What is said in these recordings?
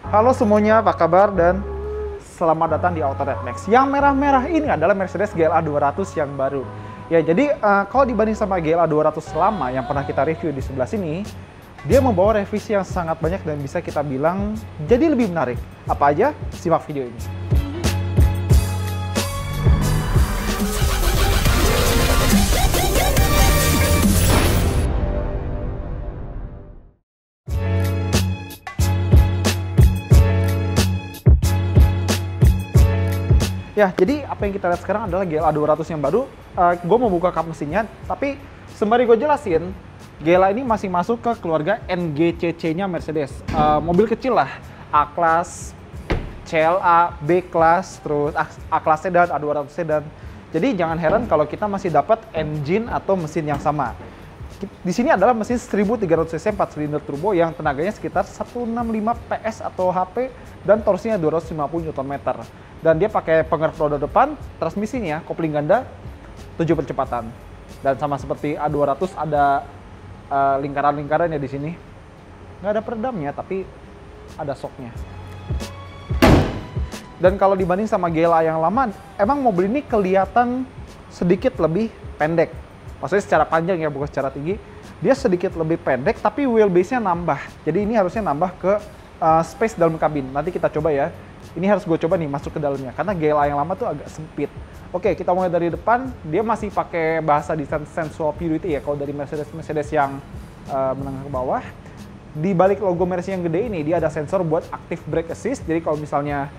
Halo semuanya, apa kabar dan selamat datang di Autored Max. Yang merah-merah ini adalah Mercedes GLA 200 yang baru. Ya, jadi kalau dibanding sama GLA 200 lama yang pernah kita review di sebelah sini, dia membawa revisi yang sangat banyak dan bisa kita bilang jadi lebih menarik. Apa aja? Simak video ini. Ya, jadi apa yang kita lihat sekarang adalah GLA 200 yang baru. Gue mau buka kap mesinnya, tapi sembari gue jelasin, GLA ini masih masuk ke keluarga NGCC-nya Mercedes. Mobil kecil lah, A-Class, CLA, B-Class, terus A-Class sedan, A200 sedan. Jadi jangan heran kalau kita masih dapat engine atau mesin yang sama. Di sini adalah mesin 1300 cc 4 silinder turbo yang tenaganya sekitar 165 PS atau HP dan torsinya 250 Nm. Dan dia pakai pengeras roda depan, transmisinya kopling ganda 7 percepatan. Dan sama seperti A200 ada lingkaran-lingkarannya di sini. Nggak ada peredamnya, tapi ada shocknya. Dan kalau dibanding sama GLA yang lama, emang mobil ini kelihatan sedikit lebih pendek. Maksudnya secara panjang ya, bukan secara tinggi. Dia sedikit lebih pendek, tapi wheelbase-nya nambah. Jadi ini harusnya nambah ke space dalam kabin. Nanti kita coba ya. Ini harus gue coba nih masuk ke dalamnya, karena GLA yang lama tuh agak sempit. Oke, kita mulai dari depan. Dia masih pakai bahasa desain sensual purity ya, kalau dari Mercedes yang menengah ke bawah. Di balik logo Mercedes yang gede ini, dia ada sensor buat active brake assist. Jadi kalau misalnya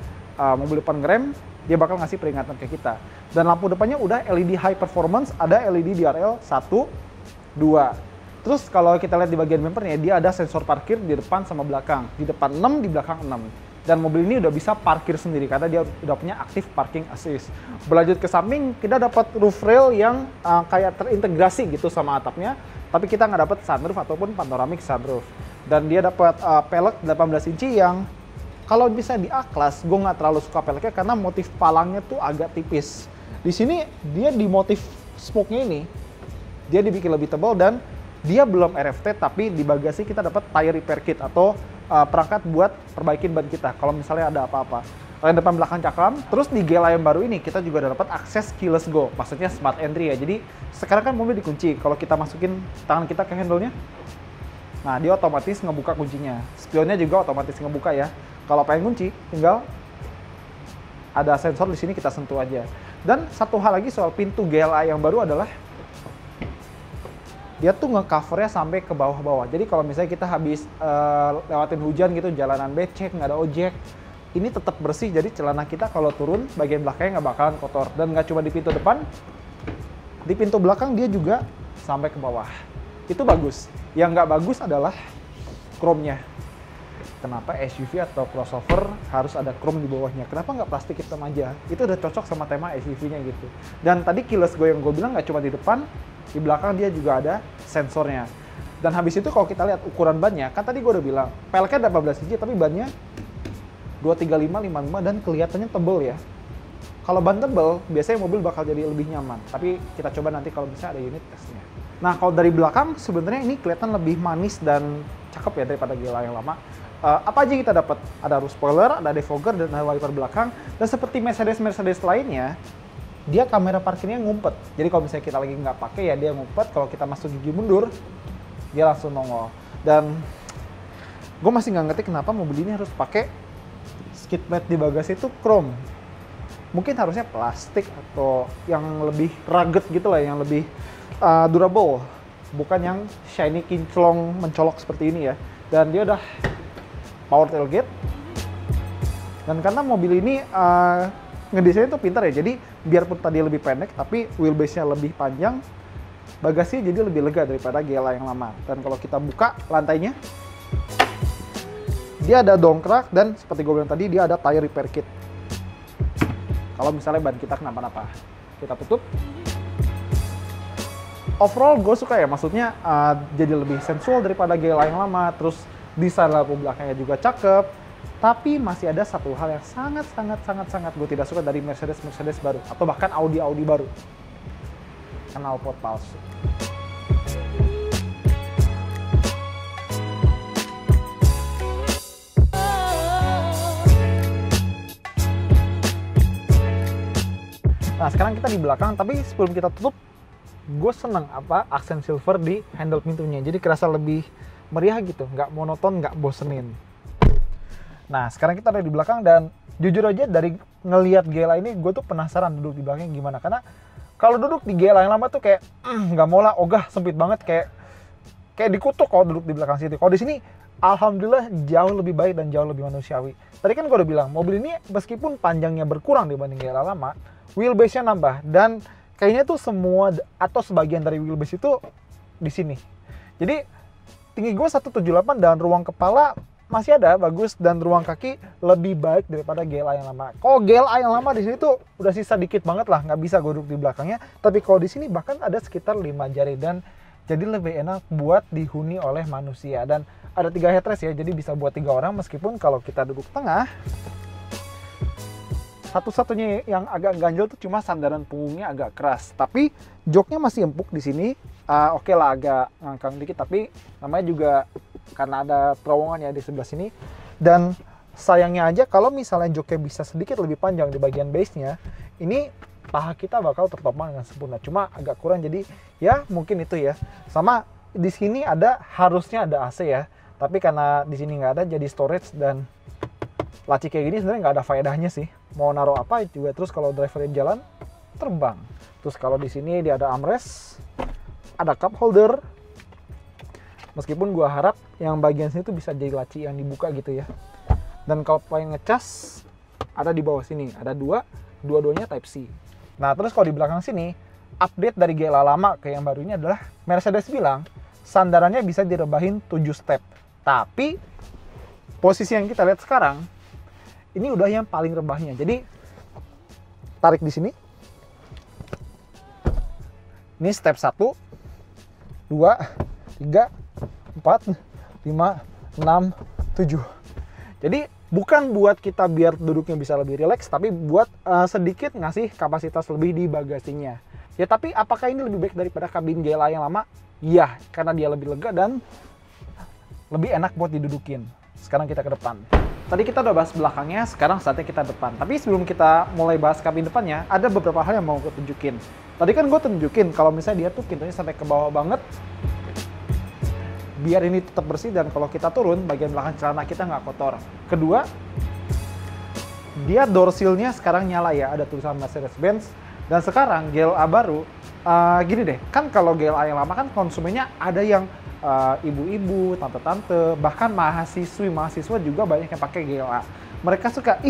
mobil depan ngerem, dia bakal ngasih peringatan ke kita. Dan lampu depannya udah LED high performance, ada LED DRL 1, 2. Terus kalau kita lihat di bagian bumpernya, dia ada sensor parkir di depan sama belakang. Di depan 6, di belakang 6. Dan mobil ini udah bisa parkir sendiri karena dia udah punya active parking assist. Berlanjut ke samping, kita dapat roof rail yang kayak terintegrasi gitu sama atapnya. Tapi kita nggak dapat sunroof ataupun panoramic sunroof. Dan dia dapat pelek 18 inci yang kalau bisa di A-Class, gue nggak terlalu suka peleknya karena motif palangnya tuh agak tipis. Di sini dia di motif spoke-nya ini, dia dibikin lebih tebal dan dia belum RFT, tapi di bagasi kita dapat tire repair kit atau perangkat buat perbaikin ban kita kalau misalnya ada apa-apa. Rem depan belakang cakram. Terus di GLA yang baru ini kita juga dapat akses keyless go, maksudnya smart entry ya. Jadi sekarang kan mobil dikunci, kalau kita masukin tangan kita ke handle-nya, nah dia otomatis ngebuka kuncinya. Spionnya juga otomatis ngebuka ya. Kalau pengen kunci, tinggal ada sensor di sini kita sentuh aja. Dan satu hal lagi soal pintu GLA yang baru adalah dia tuh nge-covernya sampai ke bawah-bawah. Jadi kalau misalnya kita habis lewatin hujan gitu, jalanan becek, nggak ada ojek, ini tetap bersih. Jadi celana kita kalau turun, bagian belakangnya nggak bakalan kotor. Dan nggak cuma di pintu depan, di pintu belakang dia juga sampai ke bawah. Itu bagus. Yang nggak bagus adalah chrome-nya. Kenapa SUV atau crossover harus ada chrome di bawahnya? Kenapa nggak plastik hitam aja? Itu udah cocok sama tema SUV-nya gitu. Dan tadi keyless go yang gue bilang nggak cuma di depan, di belakang dia juga ada sensornya. Dan habis itu kalau kita lihat ukuran bannya, kan tadi gue udah bilang, peleknya 18 inci tapi bannya 235, 55 dan kelihatannya tebel ya. Kalau ban tebel, biasanya mobil bakal jadi lebih nyaman. Tapi kita coba nanti kalau bisa ada unit tesnya. Nah kalau dari belakang sebenarnya ini kelihatan lebih manis dan cakep ya daripada GLA yang lama. Apa aja yang kita dapat? Ada roof spoiler, ada defogger, dan ada wiper belakang. Dan seperti Mercedes lainnya, dia kamera parkirnya ngumpet. Jadi kalau misalnya kita lagi nggak pakai ya dia ngumpet. Kalau kita masuk gigi mundur, dia langsung nongol. Dan gue masih nggak ngerti kenapa mobil ini harus pakai skid plate di bagasi itu chrome. Mungkin harusnya plastik atau yang lebih rugged gitu lah, yang lebih durable. Bukan yang shiny kinclong mencolok seperti ini ya. Dan dia udah power tailgate. Dan karena mobil ini ngedesainnya tuh pintar ya, jadi biarpun tadi lebih pendek, tapi wheelbase-nya lebih panjang, bagasinya jadi lebih lega daripada GLA yang lama. Dan kalau kita buka lantainya, dia ada dongkrak dan seperti gue bilang tadi, dia ada tire repair kit. Kalau misalnya ban kita kenapa-napa, kita tutup. Overall gue suka ya, maksudnya jadi lebih sensual daripada GLA yang lama, terus desain lampu belakangnya juga cakep. Tapi masih ada satu hal yang sangat gue tidak suka dari Mercedes baru, atau bahkan Audi baru. Knalpot palsu. Nah sekarang kita di belakang, tapi sebelum kita tutup, gue seneng aksen silver di handle pintunya. Jadi kerasa lebih meriah gitu, nggak monoton, nggak bosenin. Nah sekarang kita ada di belakang dan jujur aja dari ngelihat GLA ini gue tuh penasaran duduk di belakangnya gimana. Karena kalau duduk di GLA yang lama tuh kayak nggak mau lah, ogah, sempit banget, kayak dikutuk kalau duduk di belakang situ. Kalau di sini alhamdulillah jauh lebih baik dan jauh lebih manusiawi. Tadi kan gue udah bilang mobil ini meskipun panjangnya berkurang dibanding GLA lama, wheelbase-nya nambah dan kayaknya tuh semua atau sebagian dari wheelbase itu di sini. Jadi tinggi gue 178 dan ruang kepala masih ada bagus dan ruang kaki lebih baik daripada GLA yang lama. Kalau GLA yang lama di sini tuh udah sisa dikit banget lah, nggak bisa gue duduk di belakangnya. Tapi kalau di sini bahkan ada sekitar 5 jari dan jadi lebih enak buat dihuni oleh manusia. Dan ada 3 headrest ya, jadi bisa buat 3 orang meskipun kalau kita duduk tengah, satu-satunya yang agak ganjel tuh cuma sandaran punggungnya agak keras. Tapi joknya masih empuk di sini. Oke lah agak ngangkang dikit, tapi namanya juga karena ada terowongan ya di sebelah sini. Dan sayangnya aja kalau misalnya joknya bisa sedikit lebih panjang di bagian base-nya, ini paha kita bakal tertopang dengan sempurna. Cuma agak kurang, jadi ya mungkin itu ya. Sama di sini harusnya ada AC ya, tapi karena di sini nggak ada jadi storage. Dan laci kayak gini sebenarnya nggak ada faedahnya sih. Mau naruh apa juga, terus kalau drivernya jalan terbang. Terus kalau di sini dia ada armrest, ada cup holder. Meskipun gua harap yang bagian sini tuh bisa jadi laci yang dibuka gitu ya. Dan kalau pengen ngecas ada di bawah sini, ada dua-duanya Type C. Nah terus kalau di belakang sini, update dari GLA lama ke yang baru ini adalah Mercedes bilang sandarannya bisa direbahin 7 step. Tapi posisi yang kita lihat sekarang ini udah yang paling rebahnya. Jadi tarik di sini. Ini step 1, 2, 3, 4, 5, 6, 7. Jadi bukan buat kita biar duduknya bisa lebih rileks, tapi buat sedikit ngasih kapasitas lebih di bagasinya. Ya tapi apakah ini lebih baik daripada kabin GLA yang lama? Iya, karena dia lebih lega dan lebih enak buat didudukin. Sekarang kita ke depan. Tadi kita udah bahas belakangnya, sekarang saatnya kita depan. Tapi sebelum kita mulai bahas kabin depannya, ada beberapa hal yang mau gue tunjukin. Tadi kan gue tunjukin kalau misalnya dia tuh pintunya sampai ke bawah banget, biar ini tetap bersih dan kalau kita turun, bagian belakang celana kita nggak kotor. Kedua, dia door seal-nya sekarang nyala ya, ada tulisan Mercedes-Benz. Dan sekarang GLA baru, gini deh, kan kalau GLA yang lama kan konsumennya ada yang ibu-ibu, tante-tante, bahkan mahasiswa juga banyak yang pakai GLA. Mereka suka,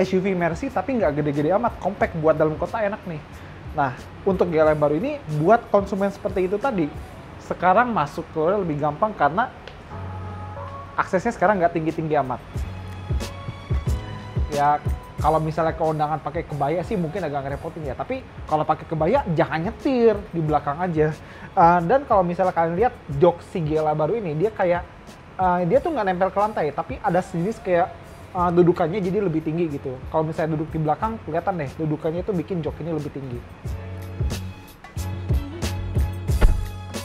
SUV Mercy tapi nggak gede-gede amat, compact buat dalam kota enak nih. Nah, untuk GLA yang baru ini, buat konsumen seperti itu tadi, sekarang masuk ke lebih gampang karena aksesnya sekarang nggak tinggi-tinggi amat. Ya, kalau misalnya keundangan pakai kebaya sih mungkin agak ngerepotin ya, tapi kalau pakai kebaya jangan nyetir, di belakang aja. Dan kalau misalnya kalian lihat jok si GLA baru ini, dia kayak dia tuh nggak nempel ke lantai, tapi ada sejenis kayak dudukannya jadi lebih tinggi gitu. Kalau misalnya duduk di belakang, kelihatan deh dudukannya itu bikin jok ini lebih tinggi.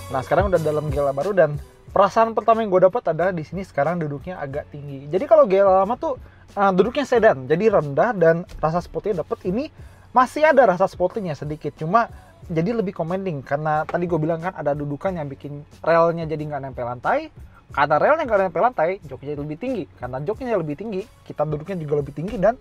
Nah sekarang udah dalam GLA baru dan perasaan pertama yang gue dapat adalah di sini sekarang duduknya agak tinggi. Jadi kalau GLA lama tuh duduknya sedan, jadi rendah dan rasa sportnya dapet. Ini masih ada rasa sportnya sedikit, cuma jadi lebih commanding karena tadi gue bilang kan ada dudukan yang bikin relnya jadi nggak nempel lantai. Karena relnya nggak nempel lantai, joknya lebih tinggi. Karena joknya lebih tinggi, kita duduknya juga lebih tinggi dan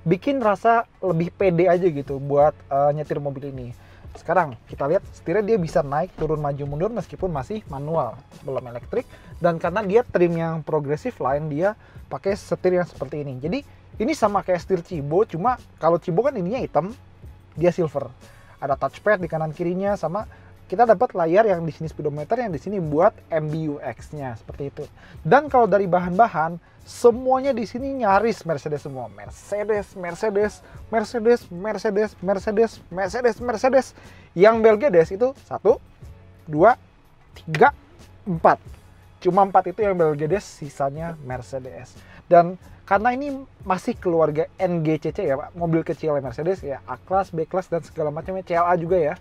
bikin rasa lebih pede aja gitu buat nyetir mobil ini. Sekarang kita lihat setirnya dia bisa naik, turun, maju, mundur meskipun masih manual, belum elektrik. Dan karena dia trim yang progresif line, dia pakai setir yang seperti ini. Jadi ini sama kayak setir Cibo, cuma kalau Cibo kan ininya hitam, dia silver. Ada touchpad di kanan kirinya, sama kita dapat layar yang di sini speedometer, yang di sini buat MBUX-nya seperti itu. Dan kalau dari bahan-bahan, semuanya di sini nyaris Mercedes semua. Mercedes, Mercedes, Mercedes, Mercedes, Mercedes, Mercedes, Mercedes. Yang Belgedes itu 1, 2, 3, 4. Cuma 4 itu yang Belgedes, sisanya Mercedes. Dan karena ini masih keluarga NGCC ya Pak, mobil kecil Mercedes ya, A-Class, B-Class, dan segala macamnya, CLA juga ya.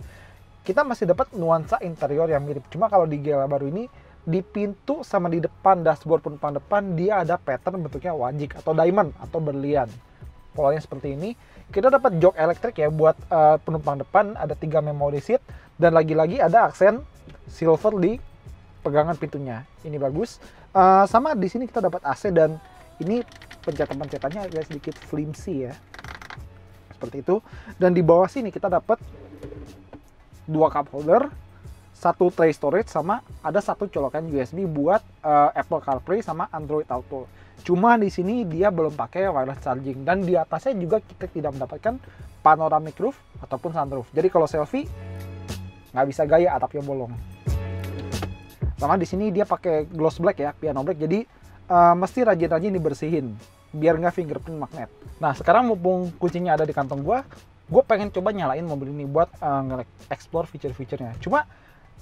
Kita masih dapat nuansa interior yang mirip. Cuma kalau di GLA baru ini, di pintu sama di depan dashboard penumpang depan, dia ada pattern bentuknya wajik atau diamond atau berlian. polanya seperti ini. Kita dapat jok elektrik ya buat penumpang depan, ada 3 memory seat, dan lagi-lagi ada aksen silver di pegangan pintunya. Ini bagus. Sama di sini kita dapat AC, dan ini pencetan-pencetannya agak sedikit flimsy ya. Seperti itu. Dan di bawah sini kita dapat 2 cup holder, 1 tray storage, sama ada 1 colokan USB buat Apple CarPlay sama Android Auto. Cuma di sini dia belum pakai wireless charging, dan di atasnya juga kita tidak mendapatkan panoramic roof ataupun sunroof. Jadi kalau selfie nggak bisa gaya, atapnya bolong. Sama di sini dia pakai gloss black ya, piano black. Jadi mesti rajin-rajin dibersihin biar nggak fingerprint magnet. Nah sekarang mumpung kuncinya ada di kantong gue pengen coba nyalain mobil ini buat explore feature-featurenya. Cuma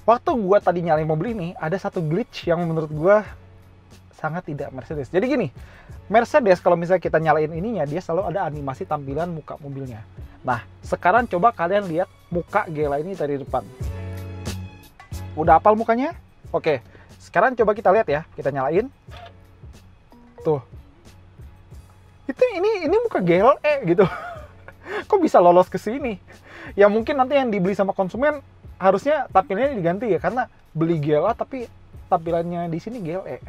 waktu gue tadi nyalain mobil ini, ada satu glitch yang menurut gue sangat tidak Mercedes. Jadi gini, Mercedes kalau misalnya kita nyalain ininya, dia selalu ada animasi tampilan muka mobilnya. Nah, sekarang coba kalian lihat muka GLA ini dari depan. Udah hafal mukanya? Oke, sekarang coba kita lihat ya, kita nyalain. Tuh. Ini muka GLA gitu. Kok bisa lolos ke sini? Ya mungkin nanti yang dibeli sama konsumen harusnya tampilannya diganti ya, karena beli GLA tapi tampilannya di sini GLE.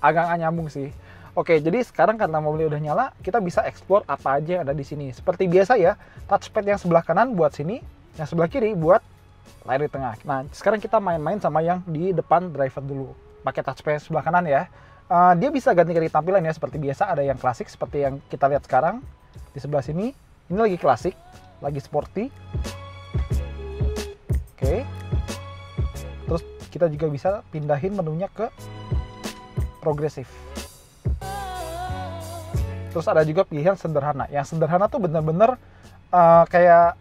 Agak nggak nyambung sih. Oke, jadi sekarang karena mobilnya udah nyala, kita bisa explore apa aja yang ada di sini. Seperti biasa ya, touchpad yang sebelah kanan buat sini, yang sebelah kiri buat layar di tengah. Nah, sekarang kita main-main sama yang di depan driver dulu. Pakai touchpad sebelah kanan ya. Dia bisa ganti-ganti tampilan ya, seperti biasa ada yang klasik seperti yang kita lihat sekarang. Di sebelah sini, ini lagi klasik, lagi sporty. Oke. Terus kita juga bisa pindahin menunya ke progresif. Terus ada juga pilihan sederhana. Yang sederhana tuh bener-bener kayak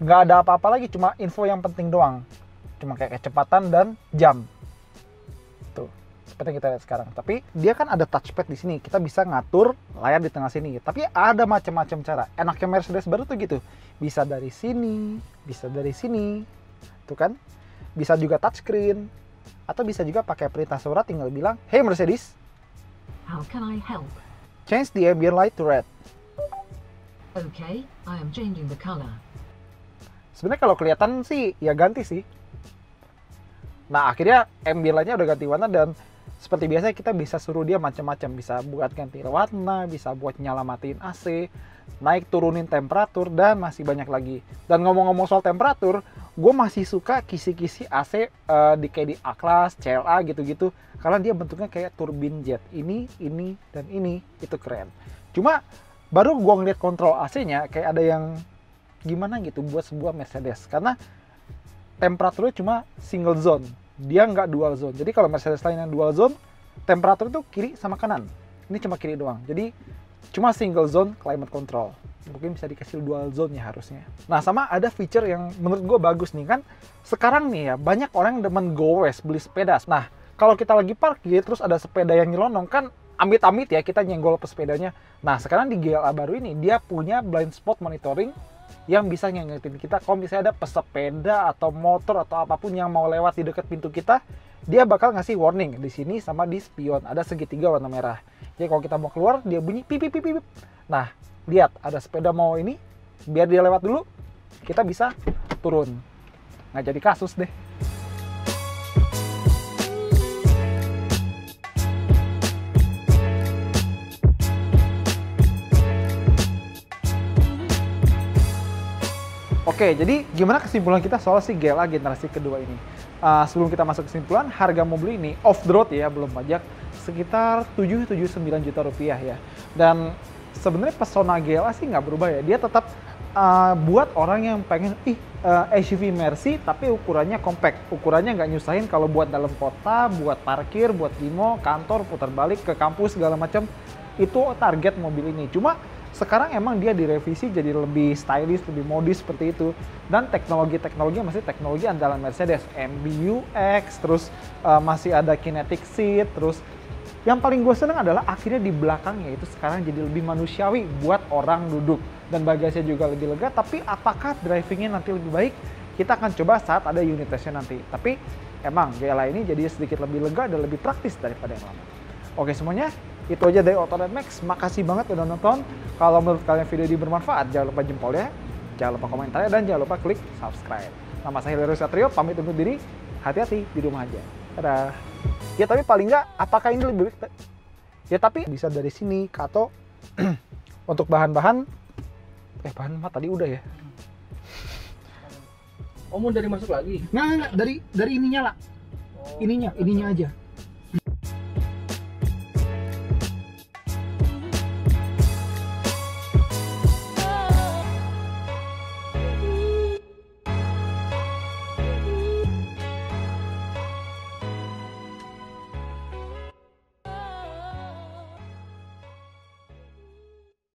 nggak ada apa-apa lagi, cuma info yang penting doang. Cuma kayak kecepatan dan jam. Tuh, seperti yang kita lihat sekarang. Tapi dia kan ada touchpad di sini. Kita bisa ngatur layar di tengah sini. Tapi ada macam-macam cara. Enaknya Mercedes baru tuh gitu. Bisa dari sini, bisa dari sini. Tuh kan? Bisa juga touchscreen. Atau bisa juga pakai perintah suara, tinggal bilang, "Hey Mercedes, how can I help? Change the ambient light to red." Okay, I am changing the color. Sebenarnya kalau kelihatan sih, ya ganti sih. Nah, akhirnya ambient light-nya udah ganti warna, dan seperti biasa kita bisa suruh dia macam-macam. Bisa buat ganti warna, bisa buat nyala matiin AC, naik turunin temperatur, dan masih banyak lagi. Dan ngomong-ngomong soal temperatur, gue masih suka kisi-kisi AC kayak di A-Class, CLA gitu-gitu. Karena dia bentuknya kayak turbin jet. Ini, dan ini. Itu keren. Cuma baru gue ngeliat kontrol AC-nya kayak ada yang gimana gitu buat sebuah Mercedes. Karena temperaturnya cuma single zone. Dia nggak dual zone. Jadi kalau Mercedes lain yang dual zone, temperatur itu kiri sama kanan. Ini cuma kiri doang. Jadi cuma single zone climate control. Mungkin bisa dikasih dual zone ya harusnya. Nah, sama ada feature yang menurut gue bagus nih kan. Sekarang nih ya, banyak orang yang demen gowes beli sepeda. Nah, kalau kita lagi parkir terus ada sepeda yang nyelonong kan, amit-amit ya kita nyenggol ke sepedanya. Nah, sekarang di GLA baru ini dia punya blind spot monitoring yang bisa ngingetin kita kalau misalnya ada pesepeda atau motor atau apapun yang mau lewat di dekat pintu kita, dia bakal ngasih warning di sini sama di spion. Ada segitiga warna merah. Jadi kalau kita mau keluar, dia bunyi pip pip pip pip. Nah, lihat ada sepeda mau ini, biar dia lewat dulu, kita bisa turun. Nggak jadi kasus deh. Oke, jadi gimana kesimpulan kita soal si GLA generasi kedua ini? Sebelum kita masuk kesimpulan, harga mobil ini off the road ya, belum pajak, sekitar 7-9 juta rupiah ya. Dan sebenarnya pesona GLA sih nggak berubah ya. Dia tetap buat orang yang pengen SUV Mercy tapi ukurannya compact. Ukurannya nggak nyusahin kalau buat dalam kota, buat parkir, buat limo, kantor, putar balik ke kampus segala macam. Itu target mobil ini. Cuma sekarang emang dia direvisi jadi lebih stylish, lebih modis seperti itu. Dan teknologi-teknologinya masih teknologi andalan Mercedes. MBUX, terus masih ada kinetic seat, terus yang paling gue seneng adalah akhirnya di belakangnya itu sekarang jadi lebih manusiawi buat orang duduk. Dan bagasinya juga lebih lega, tapi apakah drivingnya nanti lebih baik? Kita akan coba saat ada unit testnya nanti. Tapi emang GLA ini jadi sedikit lebih lega dan lebih praktis daripada yang lama. Oke semuanya, Itu aja dari Otonet Max. Makasih banget udah nonton. Kalau menurut kalian video ini bermanfaat, jangan lupa jempolnya, jangan lupa komentarnya, dan jangan lupa klik subscribe. Nama saya Hilary Satrio, pamit undur diri. Hati-hati di rumah aja. Dadah. Ya tapi paling nggak, apakah ini lebih baik? Ya tapi bisa dari sini, Kato. Untuk bahan-bahan, bahan mah tadi udah ya. Oh, mau dari masuk lagi? Nggak, dari ininya lah. Ininya aja.